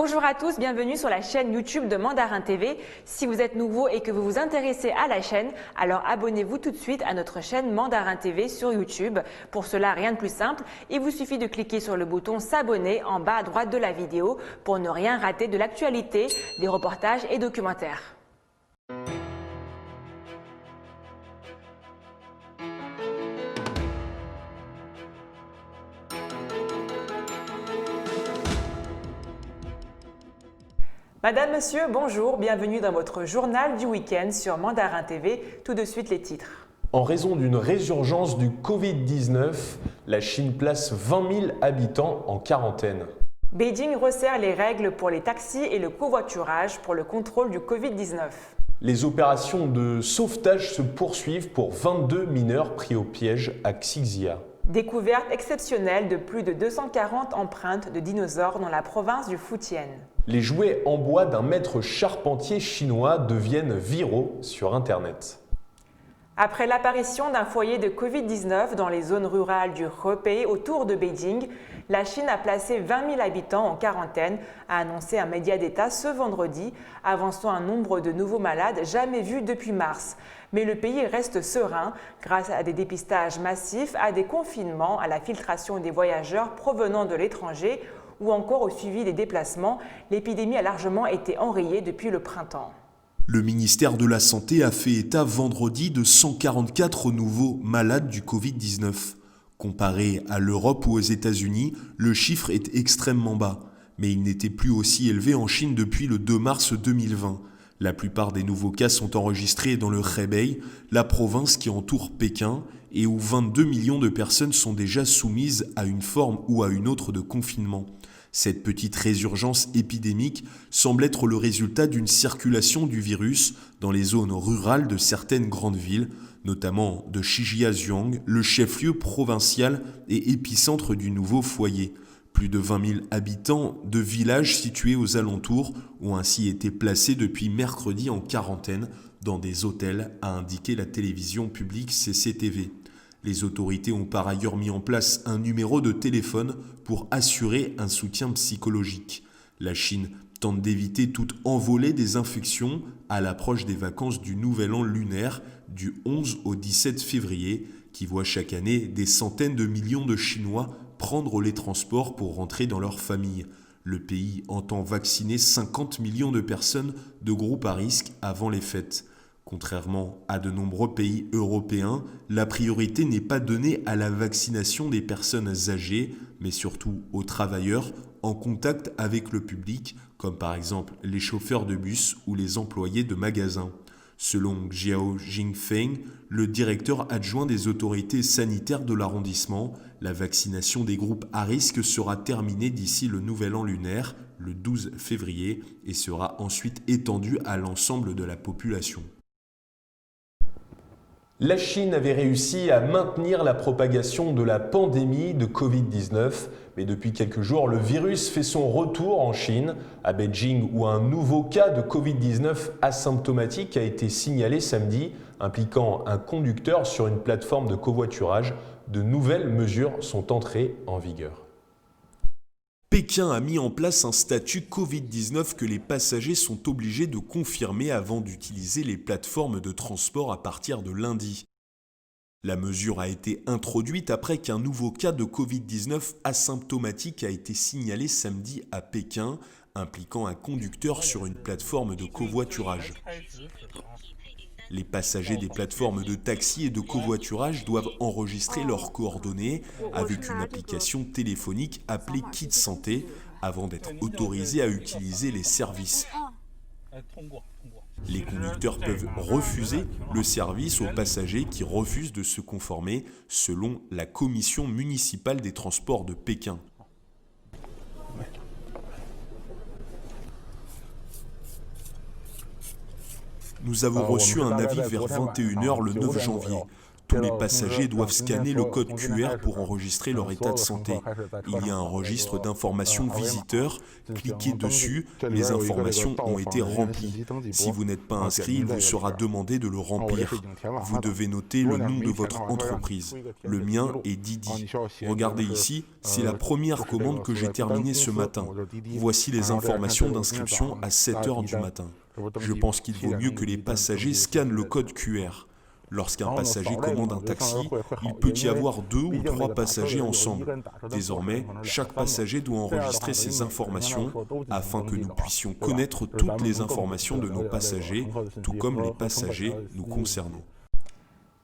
Bonjour à tous, bienvenue sur la chaîne YouTube de Mandarin TV. Si vous êtes nouveau et que vous vous intéressez à la chaîne, alors abonnez-vous tout de suite à notre chaîne Mandarin TV sur YouTube. Pour cela, rien de plus simple, il vous suffit de cliquer sur le bouton s'abonner en bas à droite de la vidéo pour ne rien rater de l'actualité, des reportages et documentaires. Madame, Monsieur, bonjour, bienvenue dans votre journal du week-end sur Mandarin TV. Tout de suite les titres. En raison d'une résurgence du Covid-19, la Chine place 20 000 habitants en quarantaine. Beijing resserre les règles pour les taxis et le covoiturage pour le contrôle du Covid-19. Les opérations de sauvetage se poursuivent pour 22 mineurs pris au piège à Xixia. Découverte exceptionnelle de plus de 240 empreintes de dinosaures dans la province du Fujian. Les jouets en bois d'un maître charpentier chinois deviennent viraux sur Internet. Après l'apparition d'un foyer de Covid-19 dans les zones rurales du Hebei autour de Beijing, la Chine a placé 20 000 habitants en quarantaine, a annoncé un média d'État ce vendredi, avançant un nombre de nouveaux malades jamais vu depuis mars. Mais le pays reste serein grâce à des dépistages massifs, à des confinements, à la filtration des voyageurs provenant de l'étranger ou encore au suivi des déplacements. L'épidémie a largement été enrayée depuis le printemps. Le ministère de la Santé a fait état vendredi de 144 nouveaux malades du Covid-19. Comparé à l'Europe ou aux États-Unis, le chiffre est extrêmement bas, mais il n'était plus aussi élevé en Chine depuis le 2 mars 2020. La plupart des nouveaux cas sont enregistrés dans le Hebei, la province qui entoure Pékin, et où 22 millions de personnes sont déjà soumises à une forme ou à une autre de confinement. Cette petite résurgence épidémique semble être le résultat d'une circulation du virus dans les zones rurales de certaines grandes villes, notamment de Shijiazhuang, le chef-lieu provincial et épicentre du nouveau foyer. Plus de 20 000 habitants de villages situés aux alentours ont ainsi été placés depuis mercredi en quarantaine dans des hôtels, a indiqué la télévision publique CCTV. Les autorités ont par ailleurs mis en place un numéro de téléphone pour assurer un soutien psychologique. La Chine tente d'éviter toute envolée des infections à l'approche des vacances du Nouvel An lunaire du 11 au 17 février, qui voit chaque année des centaines de millions de Chinois prendre les transports pour rentrer dans leur famille. Le pays entend vacciner 50 millions de personnes de groupes à risque avant les fêtes. Contrairement à de nombreux pays européens, la priorité n'est pas donnée à la vaccination des personnes âgées, mais surtout aux travailleurs en contact avec le public, comme par exemple les chauffeurs de bus ou les employés de magasins. Selon Xiao Jingfeng, le directeur adjoint des autorités sanitaires de l'arrondissement, la vaccination des groupes à risque sera terminée d'ici le Nouvel An lunaire, le 12 février, et sera ensuite étendue à l'ensemble de la population. La Chine avait réussi à maintenir la propagation de la pandémie de Covid-19, mais depuis quelques jours, le virus fait son retour en Chine, à Beijing, où un nouveau cas de Covid-19 asymptomatique a été signalé samedi, impliquant un conducteur sur une plateforme de covoiturage. De nouvelles mesures sont entrées en vigueur. Pékin a mis en place un statut Covid-19 que les passagers sont obligés de confirmer avant d'utiliser les plateformes de transport à partir de lundi. La mesure a été introduite après qu'un nouveau cas de Covid-19 asymptomatique a été signalé samedi à Pékin, impliquant un conducteur sur une plateforme de covoiturage. Les passagers des plateformes de taxi et de covoiturage doivent enregistrer leurs coordonnées avec une application téléphonique appelée Kit Santé avant d'être autorisés à utiliser les services. Les conducteurs peuvent refuser le service aux passagers qui refusent de se conformer, selon la Commission municipale des transports de Pékin. Nous avons reçu un avis vers 21 h le 9 janvier. Tous les passagers doivent scanner le code QR pour enregistrer leur état de santé. Il y a un registre d'informations visiteurs. Cliquez dessus, les informations ont été remplies. Si vous n'êtes pas inscrit, il vous sera demandé de le remplir. Vous devez noter le nom de votre entreprise. Le mien est Didi. Regardez ici, c'est la première commande que j'ai terminée ce matin. Voici les informations d'inscription à 7 h du matin. Je pense qu'il vaut mieux que les passagers scannent le code QR. Lorsqu'un passager commande un taxi, il peut y avoir 2 ou 3 passagers ensemble. Désormais, chaque passager doit enregistrer ces informations afin que nous puissions connaître toutes les informations de nos passagers, tout comme les passagers nous concernant.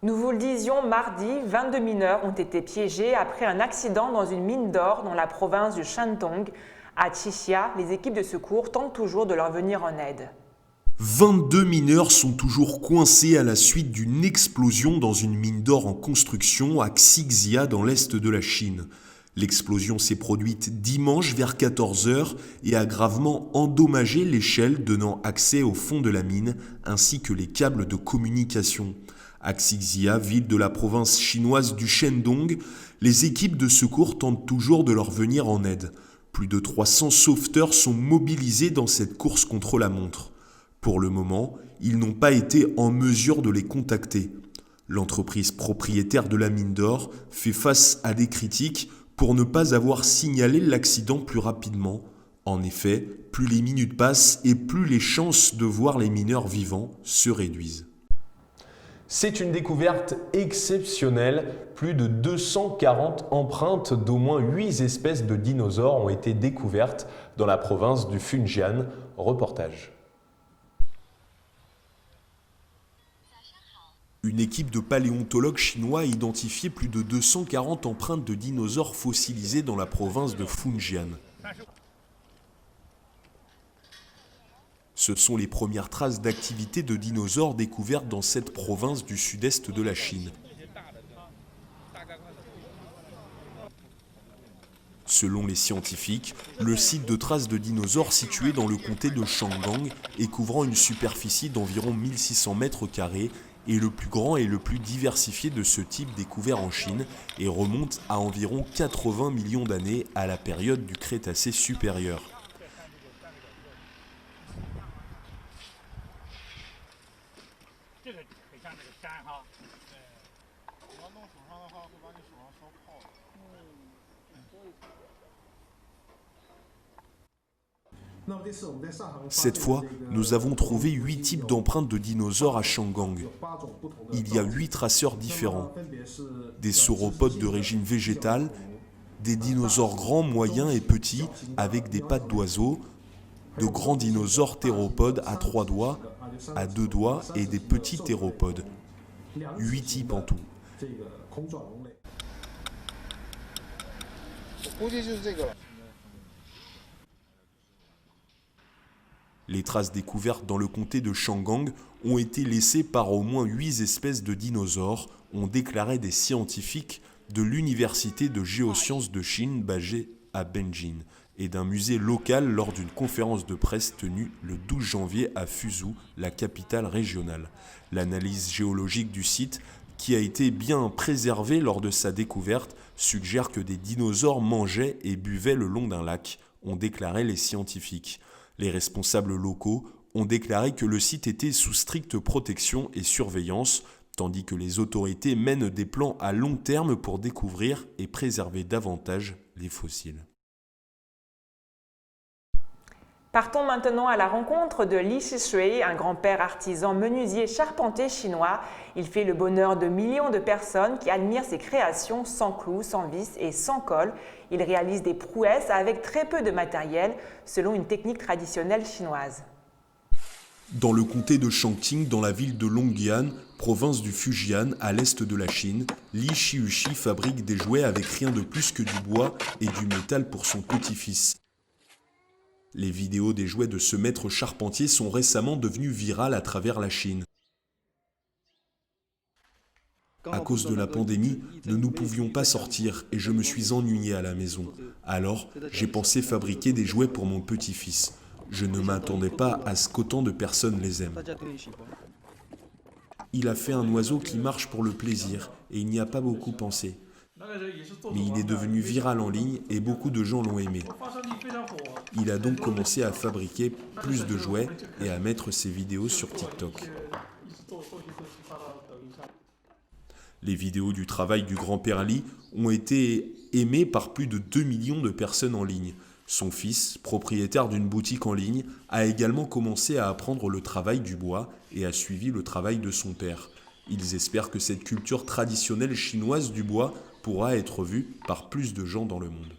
Nous vous le disions, mardi, 22 mineurs ont été piégés après un accident dans une mine d'or dans la province du Shandong. À Chixia, les équipes de secours tentent toujours de leur venir en aide. 22 mineurs sont toujours coincés à la suite d'une explosion dans une mine d'or en construction à Xixia dans l'est de la Chine. L'explosion s'est produite dimanche vers 14 h et a gravement endommagé l'échelle donnant accès au fond de la mine ainsi que les câbles de communication. À Xixia, ville de la province chinoise du Shandong, les équipes de secours tentent toujours de leur venir en aide. Plus de 300 sauveteurs sont mobilisés dans cette course contre la montre. Pour le moment, ils n'ont pas été en mesure de les contacter. L'entreprise propriétaire de la mine d'or fait face à des critiques pour ne pas avoir signalé l'accident plus rapidement. En effet, plus les minutes passent et plus les chances de voir les mineurs vivants se réduisent. C'est une découverte exceptionnelle. Plus de 240 empreintes d'au moins 8 espèces de dinosaures ont été découvertes dans la province du Fujian. Reportage. Une équipe de paléontologues chinois a identifié plus de 240 empreintes de dinosaures fossilisés dans la province de Fujian. Ce sont les premières traces d'activité de dinosaures découvertes dans cette province du sud-est de la Chine. Selon les scientifiques, le site de traces de dinosaures situé dans le comté de Shandong et couvrant une superficie d'environ 1600 m² est le plus grand et le plus diversifié de ce type découvert en Chine et remonte à environ 80 millions d'années à la période du Crétacé supérieur. Cette fois, nous avons trouvé 8 types d'empreintes de dinosaures à Shandong. Il y a 8 traceurs différents. Des sauropodes de régime végétal, des dinosaures grands, moyens et petits avec des pattes d'oiseau, de grands dinosaures théropodes à 3 doigts, à 2 doigts et des petits théropodes. 8 types en tout. Les traces découvertes dans le comté de Shandong ont été laissées par au moins 8 espèces de dinosaures, ont déclaré des scientifiques de l'Université de géosciences de Chine basée à Beijing et d'un musée local lors d'une conférence de presse tenue le 12 janvier à Fuzhou, la capitale régionale. L'analyse géologique du site, qui a été bien préservée lors de sa découverte, suggère que des dinosaures mangeaient et buvaient le long d'un lac, ont déclaré les scientifiques. Les responsables locaux ont déclaré que le site était sous stricte protection et surveillance, tandis que les autorités mènent des plans à long terme pour découvrir et préserver davantage les fossiles. Partons maintenant à la rencontre de Li Shishui, un grand-père artisan menuisier charpentier chinois. Il fait le bonheur de millions de personnes qui admirent ses créations sans clous, sans vis et sans colle. Il réalise des prouesses avec très peu de matériel, selon une technique traditionnelle chinoise. Dans le comté de Changqing, dans la ville de Longyan, province du Fujian, à l'est de la Chine, Li Shishui fabrique des jouets avec rien de plus que du bois et du métal pour son petit-fils. Les vidéos des jouets de ce maître charpentier sont récemment devenues virales à travers la Chine. À cause de la pandémie, nous ne pouvions pas sortir et je me suis ennuyé à la maison. Alors, j'ai pensé fabriquer des jouets pour mon petit-fils. Je ne m'attendais pas à ce qu'autant de personnes les aiment. Il a fait un oiseau qui marche pour le plaisir et il n'y a pas beaucoup pensé. Mais il est devenu viral en ligne et beaucoup de gens l'ont aimé. Il a donc commencé à fabriquer plus de jouets et à mettre ses vidéos sur TikTok. Les vidéos du travail du grand-père Lee ont été aimées par plus de 2 millions de personnes en ligne. Son fils, propriétaire d'une boutique en ligne, a également commencé à apprendre le travail du bois et a suivi le travail de son père. Ils espèrent que cette culture traditionnelle chinoise du bois pourra être vue par plus de gens dans le monde.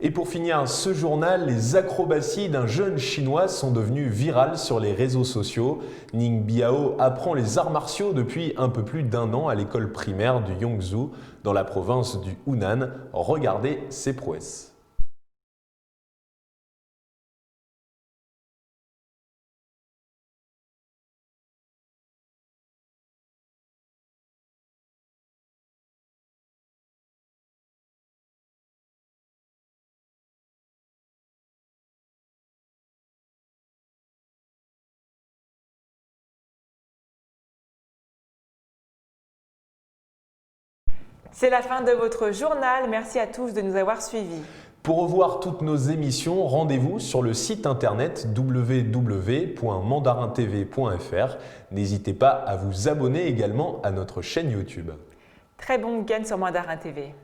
Et pour finir ce journal, les acrobaties d'un jeune chinois sont devenues virales sur les réseaux sociaux. Ning Biao apprend les arts martiaux depuis un peu plus d'1 an à l'école primaire du Yongzhou, dans la province du Hunan. Regardez ses prouesses. C'est la fin de votre journal. Merci à tous de nous avoir suivis. Pour revoir toutes nos émissions, rendez-vous sur le site internet www.mandarintv.fr. N'hésitez pas à vous abonner également à notre chaîne YouTube. Très bon week-end sur Mandarin TV.